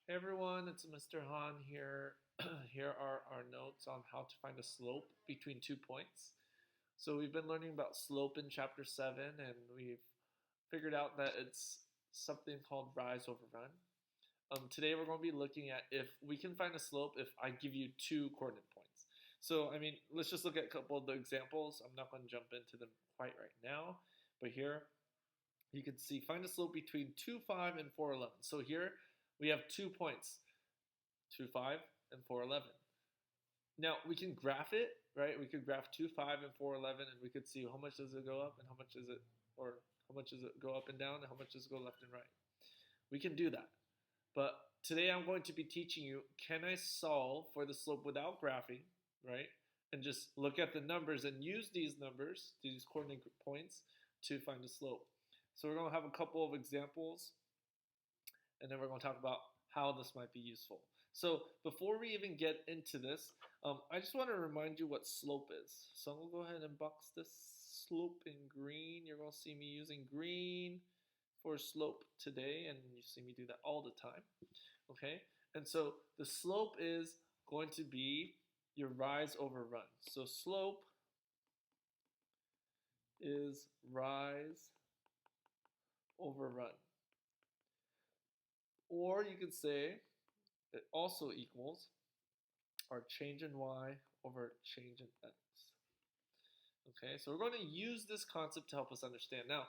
Hey everyone, it's Mr. Han here. Here are our notes on how to find a slope between 2 points. So we've been learning about slope in chapter 7 and we've figured out that it's something called rise over run. Today we're going to be looking at if we can find a slope if I give you two coordinate points. So let's just look at a couple of the examples. I'm not going to jump into them quite right now, but here you can see find a slope between 2, 5 and 4, 11. So here we have 2 points. 2, 5, and 4, 11. Now we can graph it, right? We could graph 2, 5, and 4, 11, and we could see how much does it go up and how much is it, or how much does it go up and down and how much does it go left and right. We can do that. But today I'm going to be teaching you, can I solve for the slope without graphing, right? And just look at the numbers and use these numbers, these coordinate points, to find the slope. So we're going to have a couple of examples and then we're going to talk about how this might be useful. So before we even get into this, I just want to remind you what slope is. So I'm going to go ahead and box this slope in green. You're going to see me using green for slope today, and you see me do that all the time. Okay, and so the slope is going to be your rise over run. So slope is rise over run. Or you could say it also equals our change in y over change in x. Okay, so we're going to use this concept to help us understand. Now,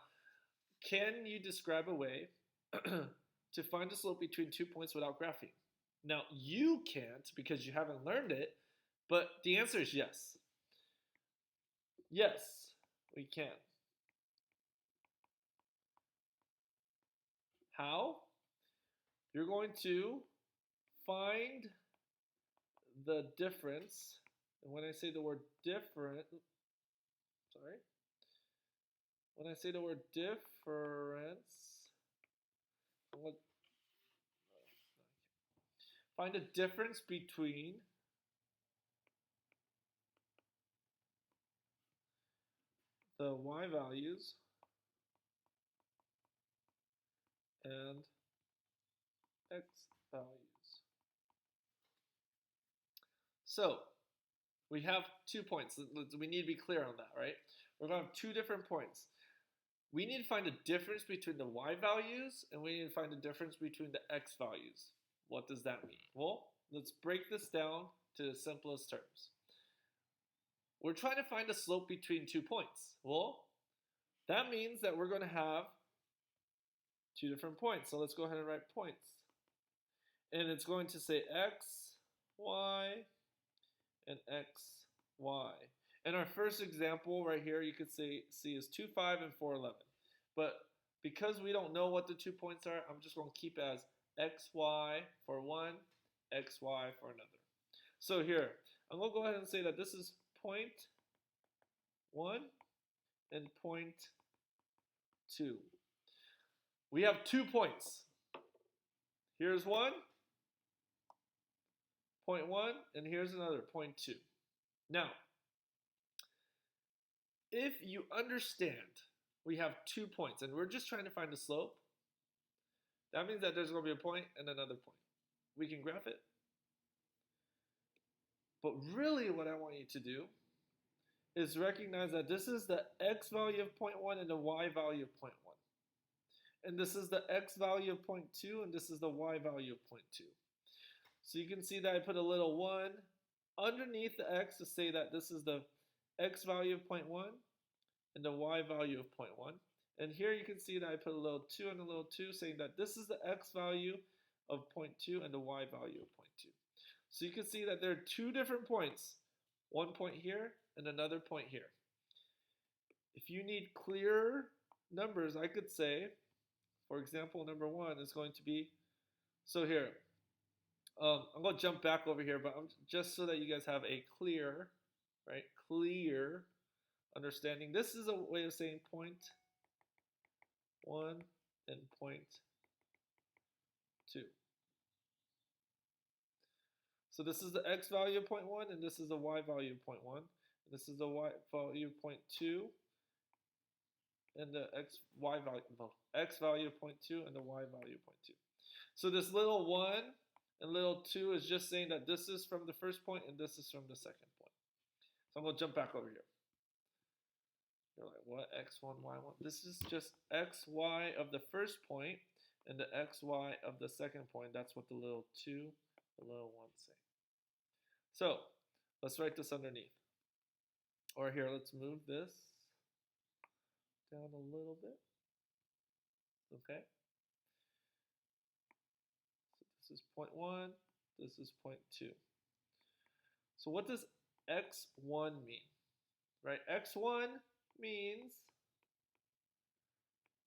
can you describe a way to find the slope between 2 points without graphing? Now, you can't because you haven't learned it, but the answer is yes. Yes, we can. How? You're going to find the difference, and when I say the word different, when I say the word difference, what, find a difference between the y values and x values. So we have 2 points. We need to be clear on that, right? We're going to have 2 different points. We need to find a difference between the y values and we need to find a difference between the x values. What does that mean? Well, let's break this down to the simplest terms. We're trying to find a slope between 2 points. Well, that means that we're going to have 2 different points. So let's go ahead and write points. And it's going to say x, y, and x, y. And our first example right here, you could see is 2, 5, and 4, 11. But because we don't know what the 2 points are, I'm just going to keep it as x, y for one, x, y for another. So here, I'm going to go ahead and say that this is point 1 and point 2. We have 2 points. Here's one, point 1, and here's another, point 2. Now, if you understand we have 2 points and we're just trying to find the slope, that means that there's going to be a point and another point. We can graph it. But really what I want you to do is recognize that this is the x value of point 1 and the y value of point 1. And this is the x value of point 2 and this is the y value of point 2. So you can see that I put a little 1 underneath the x to say that this is the x value of point 1 and the y value of point 1. And here you can see that I put a little 2 and a little 2 saying that this is the x value of point 2 and the y value of point 2. So you can see that there are 2 different points, one point here and another point here. If you need clear numbers, I could say, for example, number 1 is going to be, so here, I'm going to jump back over here, but just so that you guys have a clear, right, clear understanding. This is a way of saying point 1 and point 2. So this is the x value of point 1 and this is the y value of point 1. And this is the y value of point 2 and the x value of point 2 and the y value of point 2. So this little 1 And little 2 is just saying that this is from the first point and this is from the second point. So I'm going to jump back over here. You're like, what? X1, Y1? This is just XY of the first point and the XY of the second point. That's what the little 2, the little 1 say. So let's write this underneath. Or here, let's move this down a little bit. Okay. So this is point 1, this is point 2. So what does X1 mean? Right? X1 means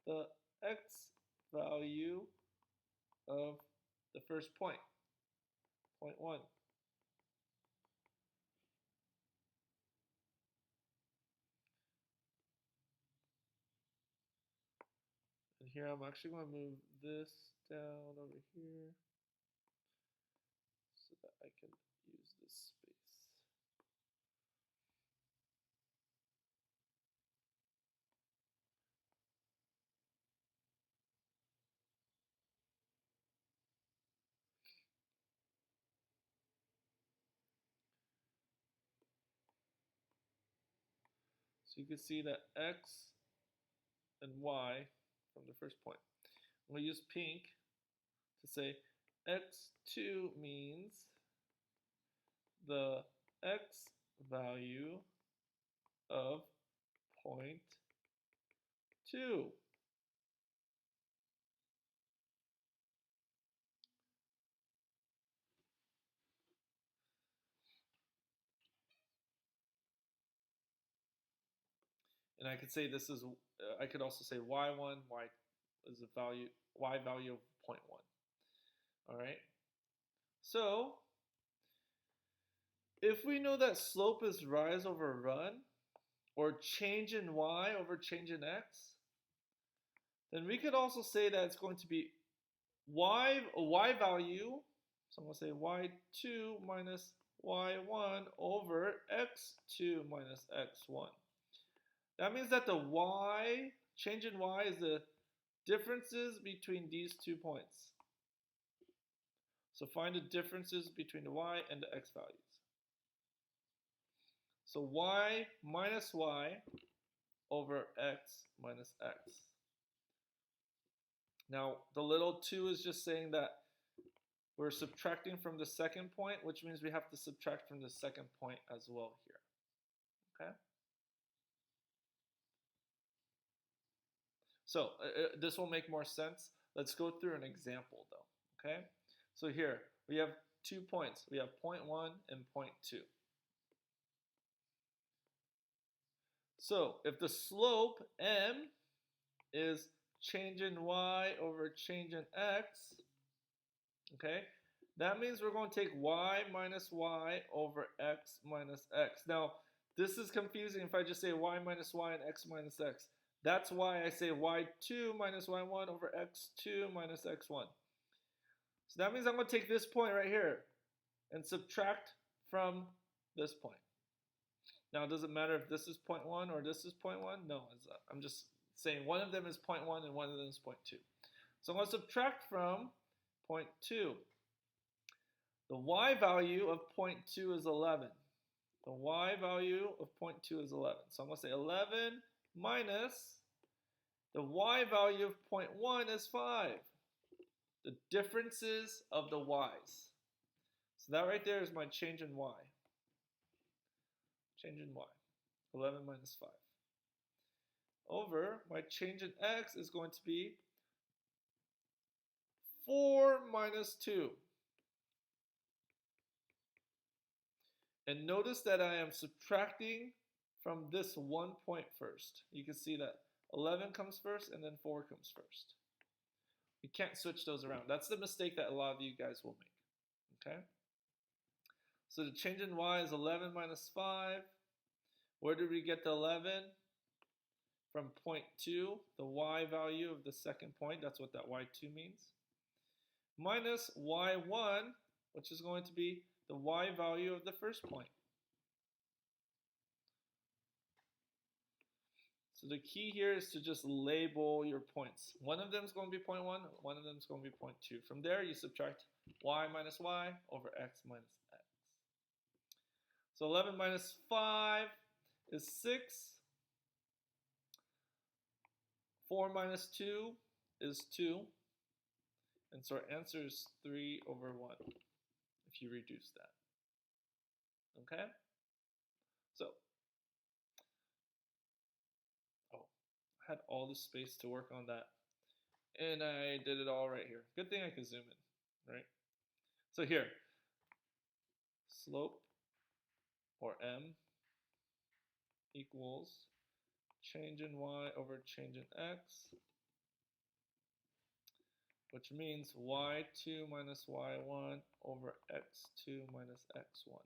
the X value of the first point, point 1. And here I'm actually going to move this down over here so that I can use this space. So you can see that X and Y from the first point. I'm going to use pink to say X2 means the X value of point 2. And I could say this is, I could also say Y1, Y is the value, Y value of 0.1. All right. So if we know that slope is rise over run, or change in Y over change in X, then we could also say that it's going to be Y value, so I'm going to say Y2 minus Y1 over X2 minus X1. That means that the Y, change in Y is the differences between these 2 points. So find the differences between the Y and the X values. So Y minus Y over X minus X. Now, the little 2 is just saying that we're subtracting from the second point, which means we have to subtract from the second point as well here. Okay? So this will make more sense. Let's go through an example though. Okay? So here, we have 2 points. We have point 1 and point 2. So if the slope m is change in y over change in x, okay, that means we're going to take y minus y over x minus x. Now, this is confusing if I just say y minus y and x minus x. That's why I say y2 minus y1 over x2 minus x1. So that means I'm going to take this point right here and subtract from this point. Now, does it matter if this is point 1 or this is point 1? No, I'm just saying one of them is point 1 and one of them is point 2. So I'm going to subtract from point 2. The y value of point 2 is 11. The y value of point 2 is 11. So I'm going to say 11 minus the y value of point 1 is 5. The differences of the y's. So that right there is my change in y. Change in y. 11 minus 5. Over my change in x is going to be 4 minus 2. And notice that I am subtracting from this 1 point first. You can see that 11 comes first and then 4 comes first. You can't switch those around. That's the mistake that a lot of you guys will make. Okay? So the change in y is 11 minus 5. Where did we get the 11? From point 2, the y value of the second point. That's what that y2 means. Minus y1, which is going to be the y value of the first point. So the key here is to just label your points. One of them is going to be 0.1, one of them is going to be 0.2. From there, you subtract y minus y over x minus x. So 11 minus 5 is 6. 4 minus 2 is 2. And so our answer is 3 over 1 if you reduce that. Okay? So, I had all the space to work on that. And I did it all right here. Good thing I can zoom in, right? So here, slope, or m, equals change in y over change in x, which means y2 minus y1 over x2 minus x1.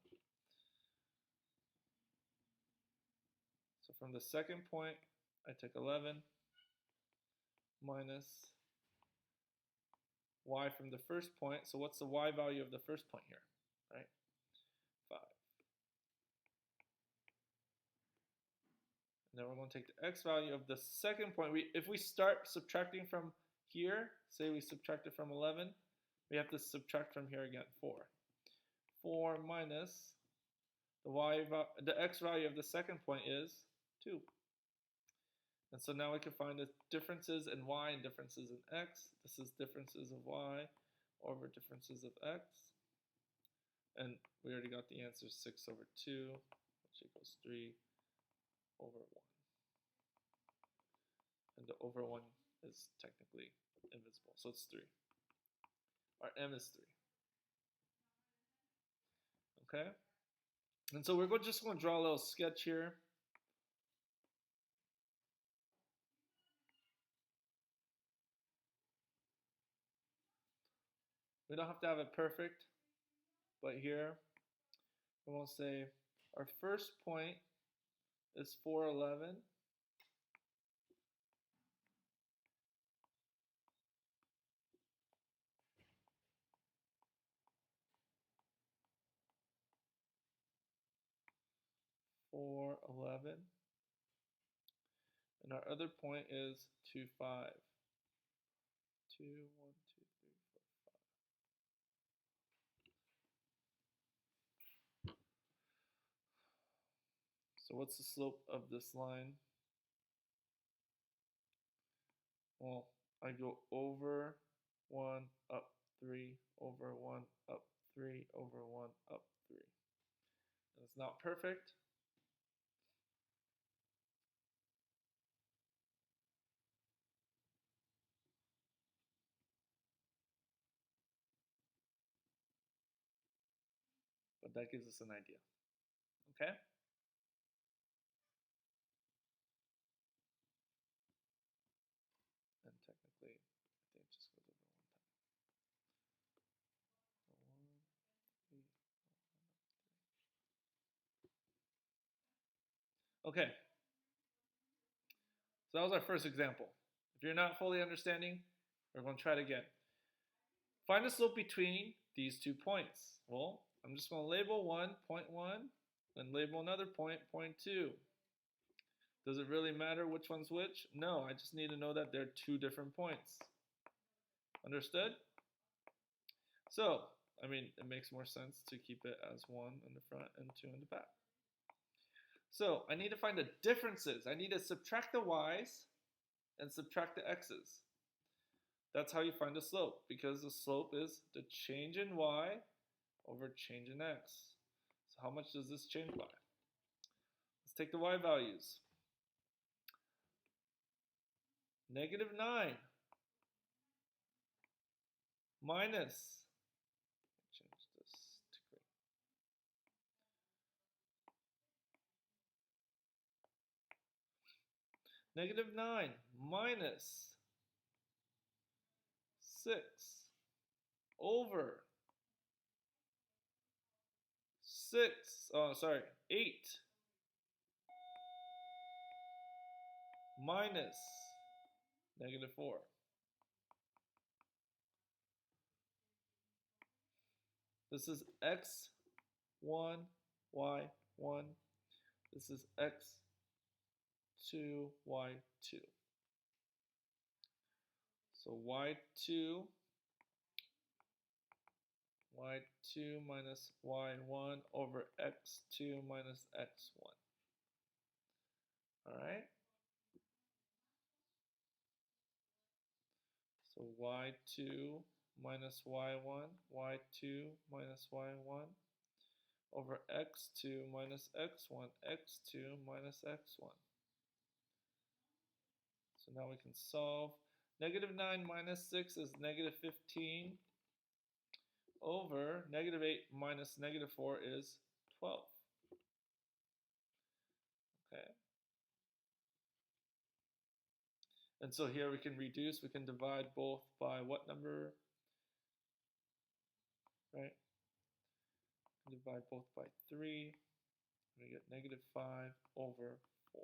So from the second point, I take 11 minus y from the first point. So what's the y value of the first point here, right? 5. And then we're going to take the x value of the second point. If we start subtracting from here, say we subtract it from 11, we have to subtract from here again, 4. 4 minus the x value of the second point is 2. And so now we can find the differences in y and differences in x. This is differences of y over differences of x. And we already got the answer 6 over 2, which equals 3 over 1. And the over 1 is technically invisible, so it's 3. Our m is 3. Okay? And so we're just going to draw a little sketch here. We don't have to have it perfect, but here we're going to say our first point is 411. And our other point is 2, 5. 2, 1, 2, 3, 4, 5. So what's the slope of this line? Well, I go over 1, up 3, over 1, up 3, over 1, up 3. And it's not perfect. But that gives us an idea. Okay? And technically, I think it just goes over 1 time. So 1, 3, 1, 3. Okay. So that was our first example. If you're not fully understanding, we're going to try it again. Find the slope between these 2 points. Well, I'm just going to label one, 0.1, and label another point, 0.2. Does it really matter which one's which? No, I just need to know that they're 2 different points. Understood? So, I mean, it makes more sense to keep it as 1 in the front and 2 in the back. So, I need to find the differences. I need to subtract the y's and subtract the x's. That's how you find the slope, because the slope is the change in y over change in x. So how much does this change by? Let's take the y values. -9 minus, change this to green. -9 minus 6 over 8 minus -4. This is x1, y1. This is x2, to y2. So y2 minus y1 over x2 minus x1. All right? So y2 minus y1, y2 minus y1 over x2 minus x1, x2 minus x1. So now we can solve. Negative 9 minus 6 is negative 15 over negative 8 minus negative 4 is 12. Okay. And so here we can reduce, we can divide both by what number? Right? Divide both by 3. We get negative 5 over 4.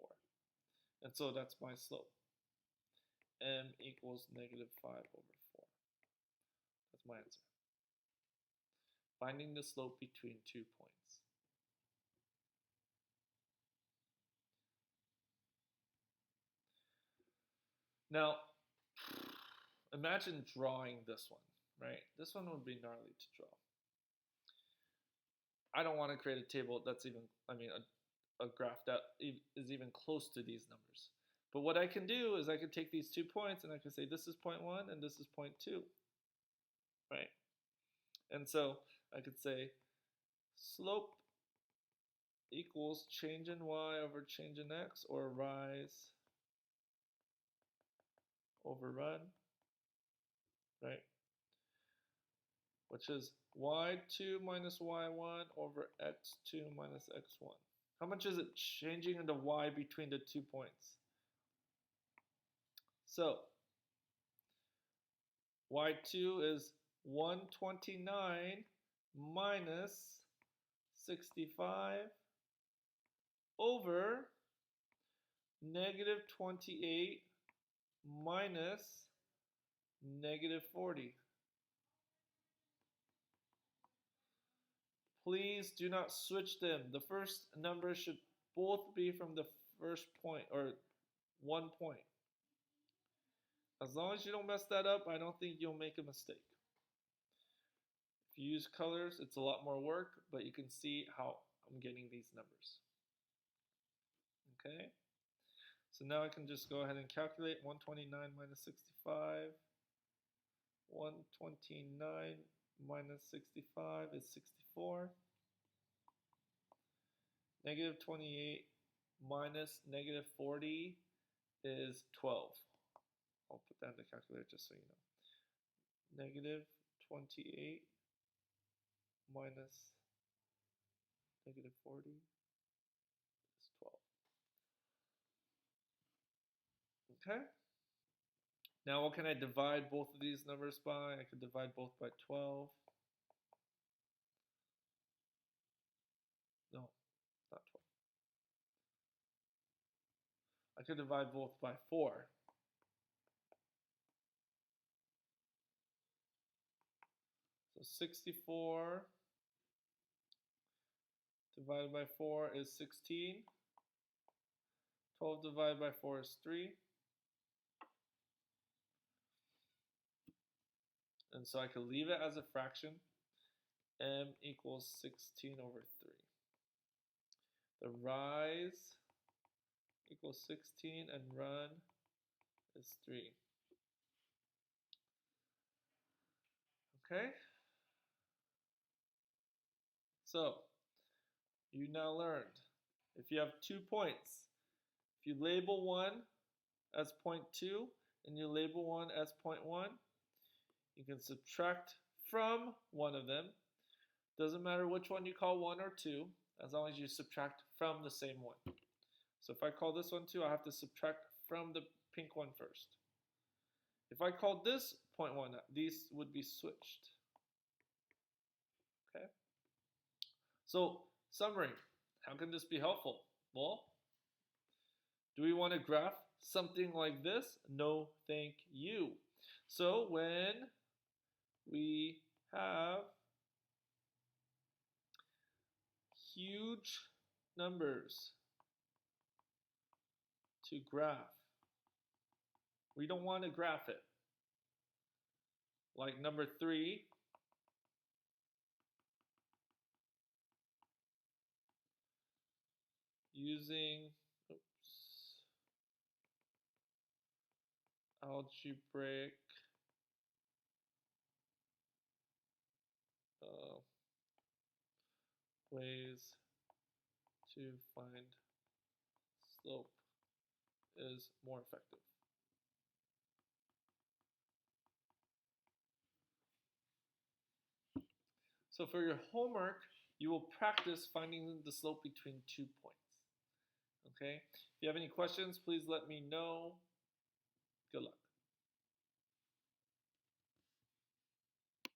And so that's my slope. M equals negative 5 over 4. That's my answer. Finding the slope between 2 points. Now, imagine drawing this one, right? This one would be gnarly to draw. I don't want to create a table that's even, a graph that is even close to these numbers. But what I can do is I can take these 2 points and I can say this is point 1 and this is point 2, right? And so I could say slope equals change in y over change in x, or rise over run, right? Which is y2 minus y1 over x2 minus x1. How much is it changing into y between the 2 points? So y2 is 129 minus 65 over negative 28 minus negative 40. Please do not switch them. The first numbers should both be from the first point, or 1 point. As long as you don't mess that up, I don't think you'll make a mistake. If you use colors, it's a lot more work, but you can see how I'm getting these numbers. Okay? So now I can just go ahead and calculate 129 minus 65. 129 minus 65 is 64. Negative 28 minus negative 40 is 12. I'll put that in the calculator just so you know. Negative 28 minus negative 40 is 12. Okay? Now what can I divide both of these numbers by? I could divide both by 12. No, not 12. I could divide both by 4. So 64 divided by 4 is 16. 12 divided by 4 is 3. And so I could leave it as a fraction. M equals 16 over 3. The rise equals 16 and run is 3. Okay? So, you now learned, if you have 2 points, if you label one as point 2 and you label one as point 1, you can subtract from one of them. Doesn't matter which one you call 1 or 2, as long as you subtract from the same one. So if I call this one 2, I have to subtract from the pink one first. If I called this point 1, these would be switched. Okay? So, summary. How can this be helpful? Well, do we want to graph something like this? No, thank you. So when we have huge numbers to graph. We don't want to graph it. Like number 3, using algebraic ways to find slope is more effective. So for your homework, you will practice finding the slope between 2 points. Okay? If you have any questions, please let me know. Good luck.